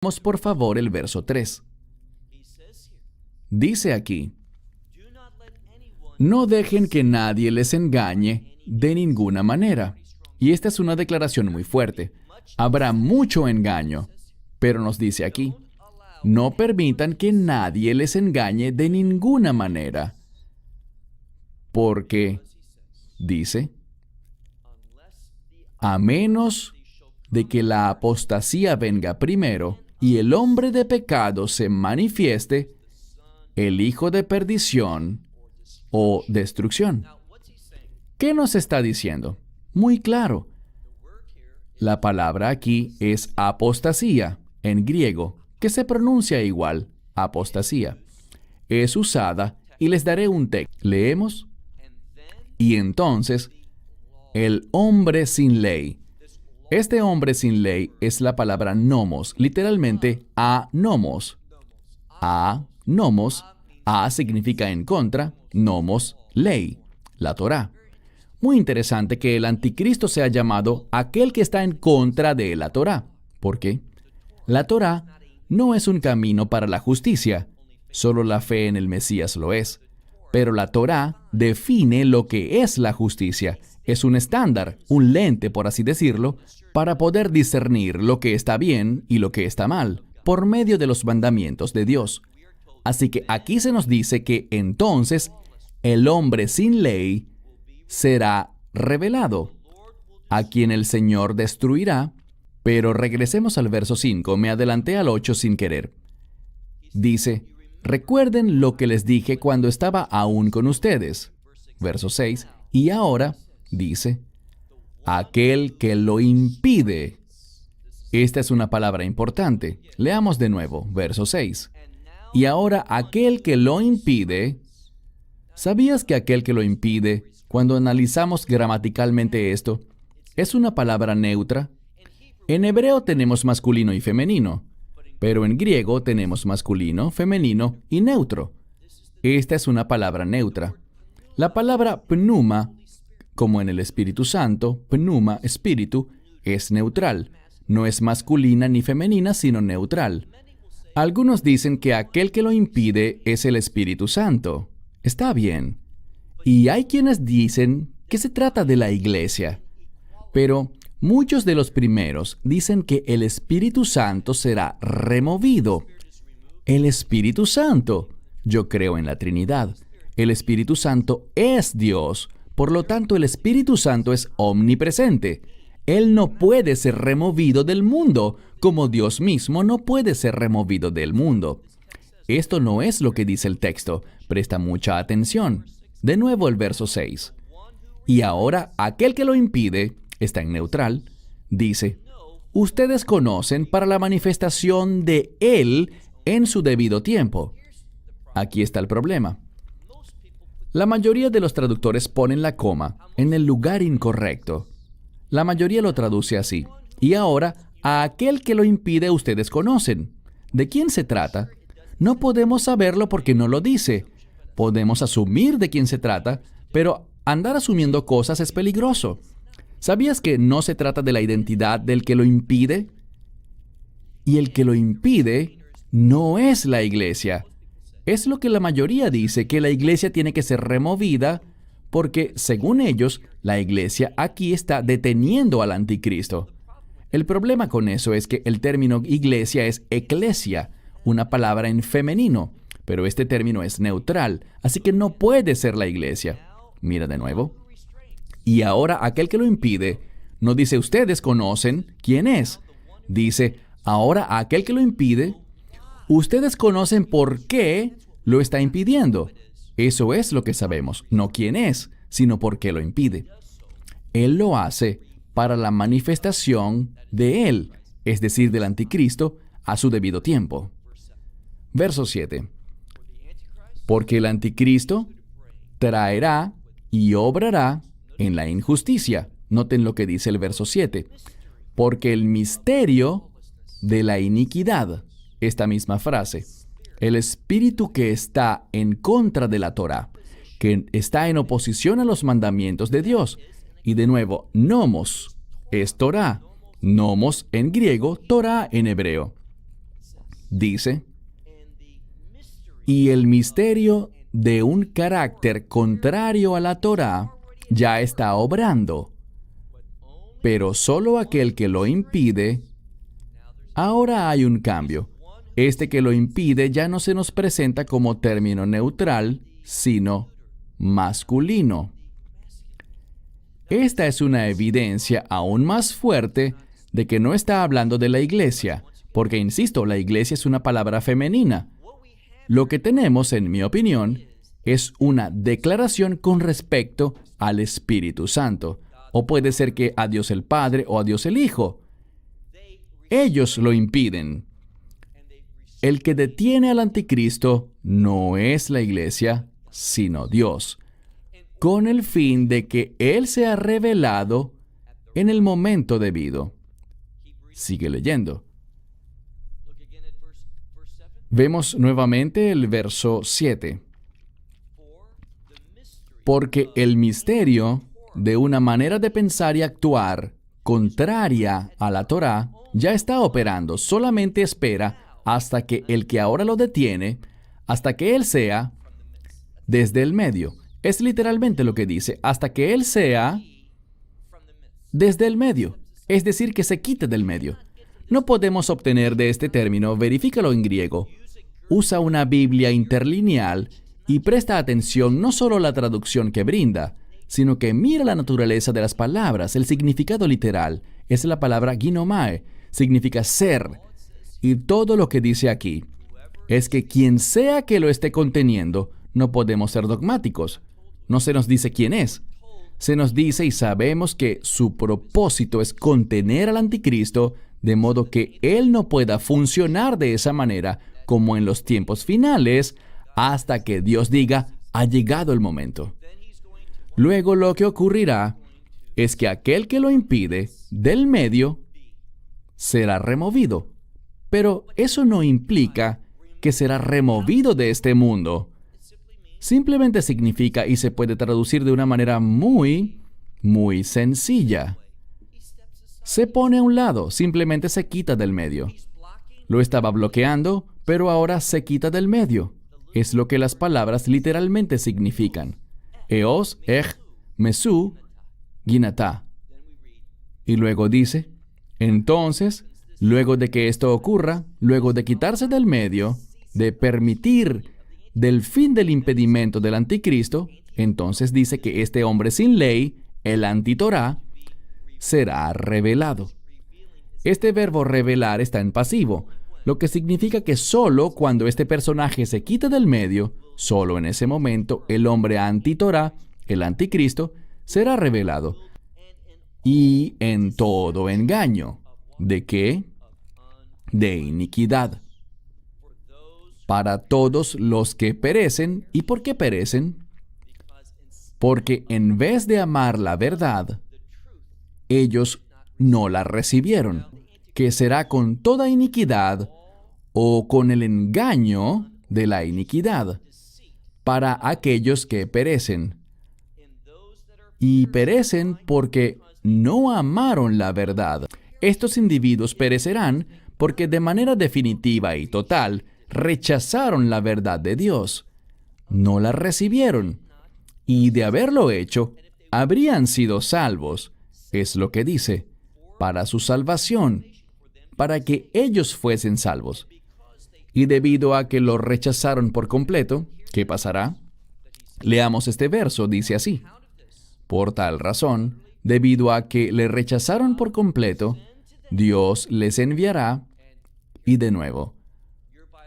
Veamos por favor el verso 3. Dice aquí, no dejen que nadie les engañe de ninguna manera. Y esta es una declaración muy fuerte. Habrá mucho engaño, pero nos dice aquí, no permitan que nadie les engañe de ninguna manera. Porque, dice, a menos de que la apostasía venga primero y el hombre de pecado se manifieste, el hijo de perdición o destrucción. ¿Qué nos está diciendo? Muy claro. La palabra aquí es apostasía, en griego, que se pronuncia igual, apostasía. Es usada y les daré un texto. Leemos. Y entonces, el hombre sin ley. Este hombre sin ley es la palabra nomos, literalmente anomos. Anomos, a significa en contra, nomos, ley, la Torá. Muy interesante que el anticristo sea llamado aquel que está en contra de la Torá. ¿Por qué? La Torá no es un camino para la justicia, solo la fe en el Mesías lo es. Pero la Torá define lo que es la justicia. Es un estándar, un lente, por así decirlo, para poder discernir lo que está bien y lo que está mal, por medio de los mandamientos de Dios. Así que aquí se nos dice que entonces el hombre sin ley será revelado, a quien el Señor destruirá. Pero regresemos al verso 5, me adelanté al 8 sin querer. Dice, recuerden lo que les dije cuando estaba aún con ustedes. Verso 6, y ahora, dice, aquel que lo impide. Esta es una palabra importante. Leamos de nuevo, verso 6. Y ahora aquel que lo impide. ¿Sabías que aquel que lo impide, cuando analizamos gramaticalmente esto, es una palabra neutra? En hebreo tenemos masculino y femenino, pero en griego tenemos masculino, femenino y neutro. Esta es una palabra neutra. La palabra pneuma, como en el Espíritu Santo, pneuma, espíritu, es neutral. No es masculina ni femenina, sino neutral. Algunos dicen que aquel que lo impide es el Espíritu Santo. Está bien. Y hay quienes dicen que se trata de la iglesia. Pero muchos de los primeros dicen que el Espíritu Santo será removido. El Espíritu Santo. Yo creo en la Trinidad. El Espíritu Santo es Dios. Por lo tanto, el Espíritu Santo es omnipresente. Él no puede ser removido del mundo, como Dios mismo no puede ser removido del mundo. Esto no es lo que dice el texto. Presta mucha atención. De nuevo el verso 6. Y ahora aquel que lo impide, está en neutral, dice, ustedes conocen para la manifestación de Él en su debido tiempo. Aquí está el problema. La mayoría de los traductores ponen la coma en el lugar incorrecto. La mayoría lo traduce así. Y ahora, a aquel que lo impide ustedes conocen. ¿De quién se trata? No podemos saberlo porque no lo dice. Podemos asumir de quién se trata, pero andar asumiendo cosas es peligroso. ¿Sabías que no se trata de la identidad del que lo impide? Y el que lo impide no es la iglesia. Es lo que la mayoría dice, que la iglesia tiene que ser removida porque, según ellos, la iglesia aquí está deteniendo al anticristo. El problema con eso es que el término iglesia es eclesia, una palabra en femenino, pero este término es neutral, así que no puede ser la iglesia. Mira de nuevo. Y ahora aquel que lo impide, no dice ustedes conocen quién es. Dice, ahora aquel que lo impide, ustedes conocen por qué lo está impidiendo. Eso es lo que sabemos, no quién es, sino por qué lo impide. Él lo hace para la manifestación de Él, es decir, del anticristo, a su debido tiempo. Verso 7. Porque el anticristo traerá y obrará en la injusticia. Noten lo que dice el verso 7. Porque el misterio de la iniquidad, esta misma frase, el espíritu que está en contra de la Torá, que está en oposición a los mandamientos de Dios. Y de nuevo, nomos es Torá. Nomos en griego, Torá en hebreo. dice, y el misterio de un carácter contrario a la Torá ya está obrando, pero solo aquel que lo impide. Ahora hay un cambio. Este que lo impide ya no se nos presenta como término neutral, sino masculino. Esta es una evidencia aún más fuerte de que no está hablando de la iglesia, porque, insisto, la iglesia es una palabra femenina. Lo que tenemos, en mi opinión, es una declaración con respecto al Espíritu Santo, o puede ser que a Dios el Padre o a Dios el Hijo. Ellos lo impiden. El que detiene al anticristo no es la iglesia, sino Dios, con el fin de que Él sea revelado en el momento debido. Sigue leyendo. Vemos nuevamente el verso 7. Porque el misterio de una manera de pensar y actuar contraria a la Torá ya está operando, solamente espera hasta que el que ahora lo detiene, hasta que Él sea desde el medio. Es literalmente lo que dice, hasta que Él sea desde el medio, es decir, que se quite del medio. No podemos obtener de este término, verifícalo en griego. Usa una Biblia interlineal y presta atención no solo a la traducción que brinda, sino que mira la naturaleza de las palabras. El significado literal es la palabra ginomai, significa ser. Y todo lo que dice aquí es que quien sea que lo esté conteniendo, no podemos ser dogmáticos. No se nos dice quién es. Se nos dice y sabemos que su propósito es contener al anticristo, de modo que él no pueda funcionar de esa manera como en los tiempos finales, hasta que Dios diga, ha llegado el momento. Luego lo que ocurrirá es que aquel que lo impide del medio será removido. Pero eso no implica que será removido de este mundo. Simplemente significa, y se puede traducir de una manera muy sencilla. Se pone a un lado, simplemente se quita del medio. Lo estaba bloqueando, pero ahora se quita del medio. Es lo que las palabras literalmente significan. Eos, Mesú, Ginatá. Y luego dice, entonces, luego de que esto ocurra, luego de quitarse del medio, de permitir del fin del impedimento del anticristo, entonces dice que este hombre sin ley, el antitorá, será revelado. Este verbo revelar está en pasivo, lo que significa que solo cuando este personaje se quita del medio, solo en ese momento el hombre antitorá, el anticristo, será revelado. Y en todo engaño. ¿De qué? De iniquidad. Para todos los que perecen. ¿Y por qué perecen? Porque en vez de amar la verdad, ellos no la recibieron, que será con toda iniquidad o con el engaño de la iniquidad, para aquellos que perecen. Y perecen porque no amaron la verdad. Estos individuos perecerán porque de manera definitiva y total rechazaron la verdad de Dios. No la recibieron. Y de haberlo hecho, habrían sido salvos. Es lo que dice, para su salvación, para que ellos fuesen salvos. Y debido a que lo rechazaron por completo, ¿qué pasará? Leamos este verso, dice así. Por tal razón, debido a que le rechazaron por completo, Dios les enviará, y de nuevo,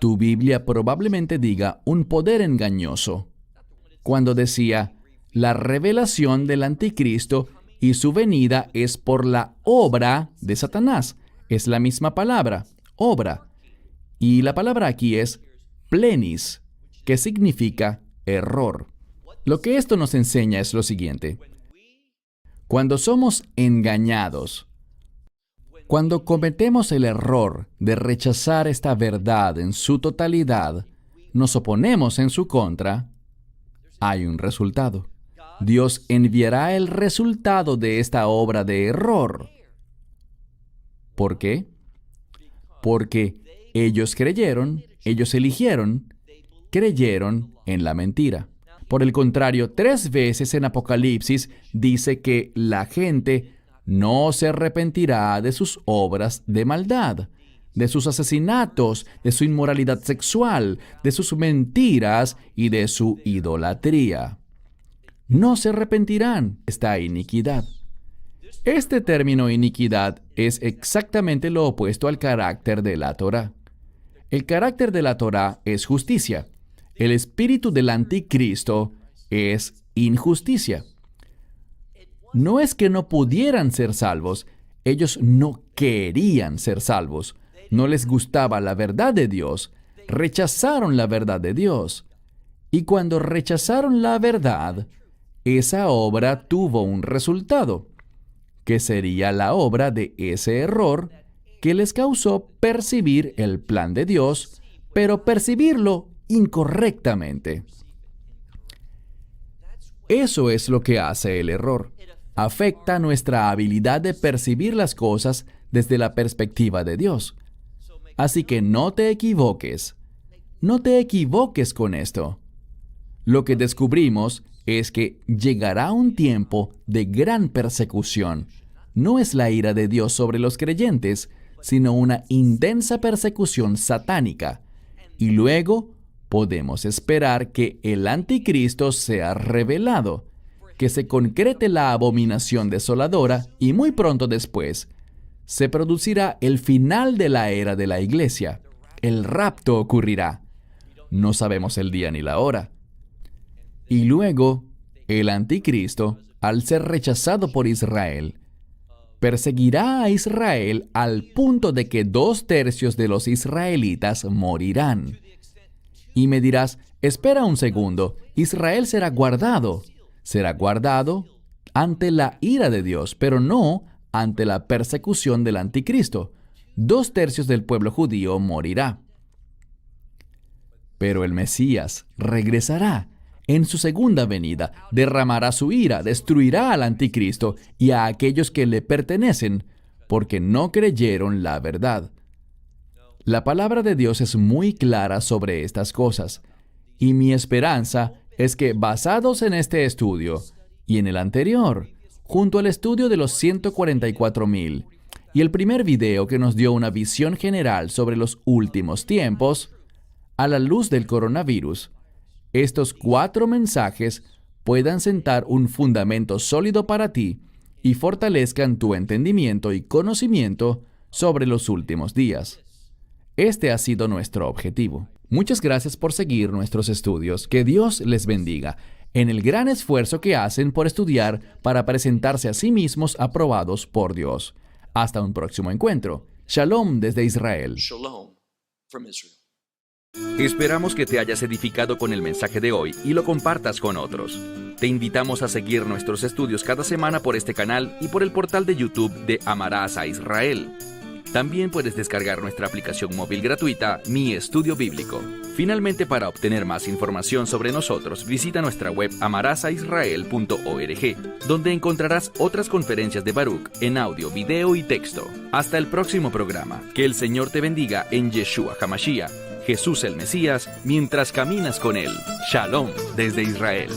tu Biblia probablemente diga un poder engañoso, cuando decía, la revelación del anticristo y su venida es por la obra de Satanás. Es la misma palabra, obra. Y la palabra aquí es plenis, que significa error. Lo que esto nos enseña es lo siguiente. Cuando somos engañados, cuando cometemos el error de rechazar esta verdad en su totalidad, nos oponemos en su contra, hay un resultado. Dios enviará el resultado de esta obra de error. ¿Por qué? Porque Ellos creyeron, ellos eligieron, creyeron en la mentira. Por el contrario, 3 veces en Apocalipsis dice que la gente no se arrepentirá de sus obras de maldad, de sus asesinatos, de su inmoralidad sexual, de sus mentiras y de su idolatría. No se arrepentirán de esta iniquidad. Este término iniquidad es exactamente lo opuesto al carácter de la Torá. El carácter de la Torá es justicia. El espíritu del anticristo es injusticia. No es que no pudieran ser salvos, ellos no querían ser salvos. No les gustaba la verdad de Dios, rechazaron la verdad de Dios. Y cuando rechazaron la verdad, esa obra tuvo un resultado, que sería la obra de ese error que les causó percibir el plan de Dios, pero percibirlo incorrectamente. Eso es lo que hace el error. Afecta nuestra habilidad de percibir las cosas desde la perspectiva de Dios. Así que no te equivoques. No te equivoques con esto. Lo que descubrimos es que llegará un tiempo de gran persecución. No es la ira de Dios sobre los creyentes, sino una intensa persecución satánica. Y luego podemos esperar que el anticristo sea revelado, que se concrete la abominación desoladora y muy pronto después se producirá el final de la era de la iglesia. El rapto ocurrirá. No sabemos el día ni la hora. Y luego, el anticristo, al ser rechazado por Israel, perseguirá a Israel al punto de que 2/3 de los israelitas morirán. Y me dirás, espera un segundo, Israel será guardado ante la ira de Dios, pero no ante la persecución del anticristo. 2/3 del pueblo judío morirá. Pero el Mesías regresará. En su segunda venida, derramará su ira, destruirá al anticristo y a aquellos que le pertenecen, porque no creyeron la verdad. La palabra de Dios es muy clara sobre estas cosas, y mi esperanza es que, basados en este estudio y en el anterior, junto al estudio de los 144,000 y el primer video que nos dio una visión general sobre los últimos tiempos, a la luz del coronavirus, estos 4 mensajes puedan sentar un fundamento sólido para ti y fortalezcan tu entendimiento y conocimiento sobre los últimos días. Este ha sido nuestro objetivo. Muchas gracias por seguir nuestros estudios. Que Dios les bendiga en el gran esfuerzo que hacen por estudiar para presentarse a sí mismos aprobados por Dios. Hasta un próximo encuentro. Shalom desde Israel. Shalom from Israel. Esperamos que te hayas edificado con el mensaje de hoy y lo compartas con otros. Te invitamos a seguir nuestros estudios cada semana por este canal y por el portal de YouTube de Amarás a Israel. También puedes descargar nuestra aplicación móvil gratuita, Mi Estudio Bíblico. Finalmente, para obtener más información sobre nosotros, visita nuestra web amarasaisrael.org, donde encontrarás otras conferencias de Baruch en audio, video y texto. Hasta el próximo programa. Que el Señor te bendiga en Yeshua HaMashiach, Jesús el Mesías, mientras caminas con Él. Shalom desde Israel.